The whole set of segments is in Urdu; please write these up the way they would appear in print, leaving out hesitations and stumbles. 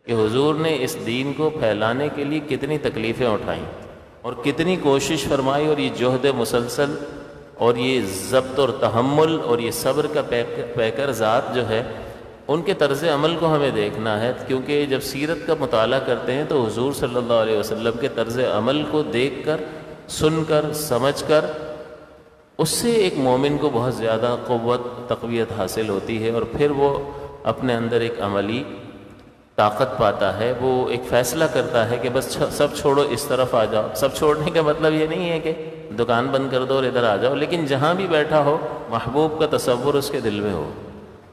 کہ حضور نے اس دین کو پھیلانے کے لیے کتنی تکلیفیں اٹھائیں اور کتنی کوشش فرمائی، اور یہ جہد مسلسل اور یہ ضبط اور تحمل اور یہ صبر کا پیکر ذات جو ہے، ان کے طرز عمل کو ہمیں دیکھنا ہے، کیونکہ جب سیرت کا مطالعہ کرتے ہیں تو حضور صلی اللہ علیہ وسلم کے طرز عمل کو دیکھ کر، سن کر، سمجھ کر، اس سے ایک مومن کو بہت زیادہ قوت، تقویت حاصل ہوتی ہے، اور پھر وہ اپنے اندر ایک عملی طاقت پاتا ہے، وہ ایک فیصلہ کرتا ہے کہ بس سب چھوڑو، اس طرف آ جاؤ۔ سب چھوڑنے کا مطلب یہ نہیں ہے کہ دکان بند کر دو اور ادھر آ جاؤ، لیکن جہاں بھی بیٹھا ہو محبوب کا تصور اس کے دل میں ہو،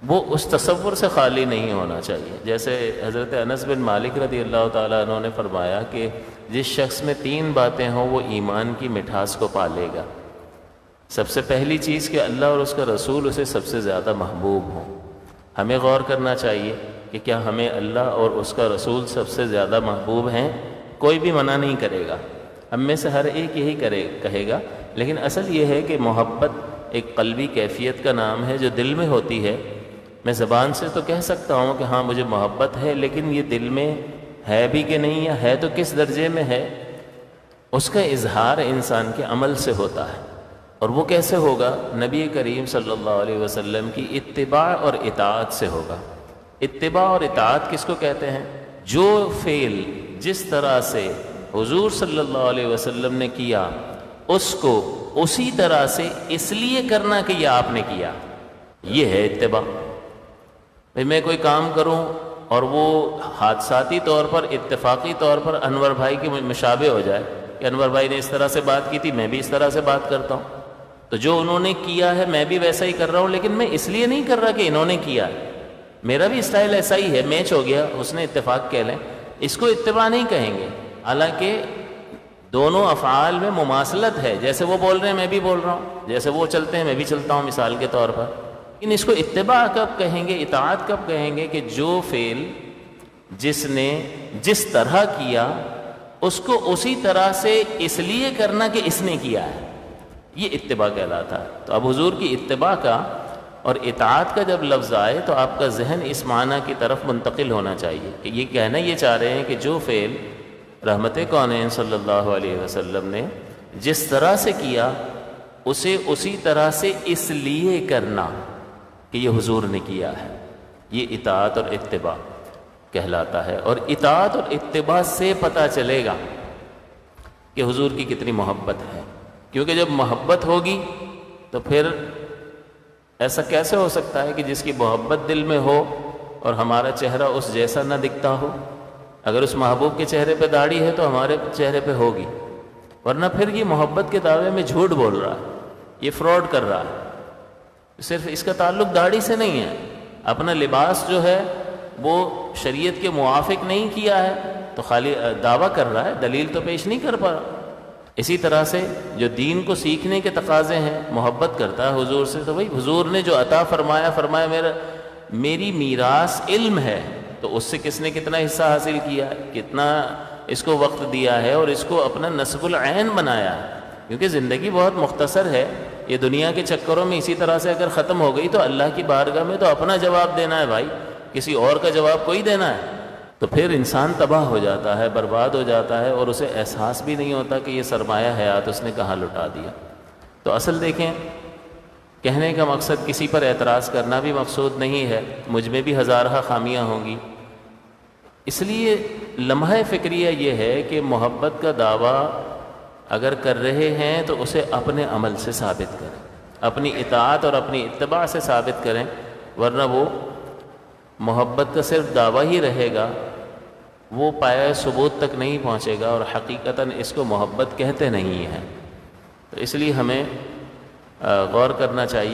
وہ اس تصور سے خالی نہیں ہونا چاہیے۔ جیسے حضرت انس بن مالک رضی اللہ تعالیٰ عنہ نے فرمایا کہ جس شخص میں 3 باتیں ہوں وہ ایمان کی مٹھاس کو پالے گا۔ سب سے پہلی چیز کہ اللہ اور اس کا رسول اسے سب سے زیادہ محبوب ہوں۔ ہمیں غور کرنا چاہیے کہ کیا ہمیں اللہ اور اس کا رسول سب سے زیادہ محبوب ہیں؟ کوئی بھی منع نہیں کرے گا، ہم میں سے ہر ایک یہی کہے گا، لیکن اصل یہ ہے کہ محبت ایک قلبی کیفیت کا نام ہے جو دل میں ہوتی ہے۔ میں زبان سے تو کہہ سکتا ہوں کہ ہاں مجھے محبت ہے، لیکن یہ دل میں ہے بھی کہ نہیں، یا ہے تو کس درجے میں ہے، اس کا اظہار انسان کے عمل سے ہوتا ہے۔ اور وہ کیسے ہوگا؟ نبی کریم صلی اللہ علیہ وسلم کی اتباع اور اطاعت سے ہوگا۔ اتباع اور اطاعت کس کو کہتے ہیں؟ جو فعل جس طرح سے حضور صلی اللہ علیہ وسلم نے کیا، اس کو اسی طرح سے اس لیے کرنا کہ یہ آپ نے کیا، یہ ہے اتباع۔ بھئی میں کوئی کام کروں اور وہ حادثاتی طور پر، اتفاقی طور پر انور بھائی کی مشابہ ہو جائے کہ انور بھائی نے اس طرح سے بات کی تھی، میں بھی اس طرح سے بات کرتا ہوں، تو جو انہوں نے کیا ہے میں بھی ویسا ہی کر رہا ہوں، لیکن میں اس لیے نہیں کر رہا کہ انہوں نے کیا ہے، میرا بھی اسٹائل ایسا ہی ہے، میچ ہو گیا، اس نے اتفاق کہہ لیں، اس کو اتباع نہیں کہیں گے۔ حالانکہ دونوں افعال میں مماثلت ہے، جیسے وہ بول رہے ہیں میں بھی بول رہا ہوں، جیسے وہ چلتے ہیں میں بھی چلتا ہوں، مثال کے طور پر۔ لیکن اس کو اتباع کب کہیں گے، اطاعت کب کہیں گے؟ کہ جو فعل جس نے جس طرح کیا، اس کو اسی طرح سے اس لیے کرنا کہ اس نے کیا ہے، یہ اتباع کہلاتا ہے۔ تو اب حضور کی اتباع کا اور اطاعت کا جب لفظ آئے تو آپ کا ذہن اس معنی کی طرف منتقل ہونا چاہیے کہ یہ کہنا یہ چاہ رہے ہیں کہ جو فعل رحمت کونین صلی اللہ علیہ وسلم نے جس طرح سے کیا، اسے اسی طرح سے اس لیے کرنا کہ یہ حضور نے کیا ہے، یہ اطاعت اور اتباع کہلاتا ہے۔ اور اطاعت اور اتباع سے پتہ چلے گا کہ حضور کی کتنی محبت ہے، کیونکہ جب محبت ہوگی تو پھر ایسا کیسے ہو سکتا ہے کہ جس کی محبت دل میں ہو اور ہمارا چہرہ اس جیسا نہ دکھتا ہو؟ اگر اس محبوب کے چہرے پہ داڑھی ہے تو ہمارے چہرے پہ ہوگی، ورنہ پھر یہ محبت کے دعوے میں جھوٹ بول رہا ہے، یہ فراڈ کر رہا ہے۔ صرف اس کا تعلق داڑھی سے نہیں ہے، اپنا لباس جو ہے وہ شریعت کے موافق نہیں کیا ہے تو خالی دعویٰ کر رہا ہے، دلیل تو پیش نہیں کر پا رہا۔ اسی طرح سے جو دین کو سیکھنے کے تقاضے ہیں، محبت کرتا ہے حضور سے، تو بھائی حضور نے جو عطا فرمایا میری میراث علم ہے، تو اس سے کس نے کتنا حصہ حاصل کیا ہے، کتنا اس کو وقت دیا ہے اور اس کو اپنا نصب العین بنایا ہے، کیونکہ زندگی بہت مختصر ہے، یہ دنیا کے چکروں میں اسی طرح سے اگر ختم ہو گئی تو اللہ کی بارگاہ میں تو اپنا جواب دینا ہے بھائی، کسی اور کا جواب کوئی دینا ہے، تو پھر انسان تباہ ہو جاتا ہے، برباد ہو جاتا ہے، اور اسے احساس بھی نہیں ہوتا کہ یہ سرمایہ حیات اس نے کہاں لٹا دیا۔ تو اصل دیکھیں، کہنے کا مقصد کسی پر اعتراض کرنا بھی مقصود نہیں ہے، مجھ میں بھی ہزارہ خامیاں ہوں گی، اس لیے لمحہ فکریہ یہ ہے کہ محبت کا دعویٰ اگر کر رہے ہیں تو اسے اپنے عمل سے ثابت کریں، اپنی اطاعت اور اپنی اتباع سے ثابت کریں، ورنہ وہ محبت کا صرف دعویٰ ہی رہے گا، وہ پایہ ثبوت تک نہیں پہنچے گا، اور حقیقتاً اس کو محبت کہتے نہیں ہیں۔ تو اس لیے ہمیں غور کرنا چاہیے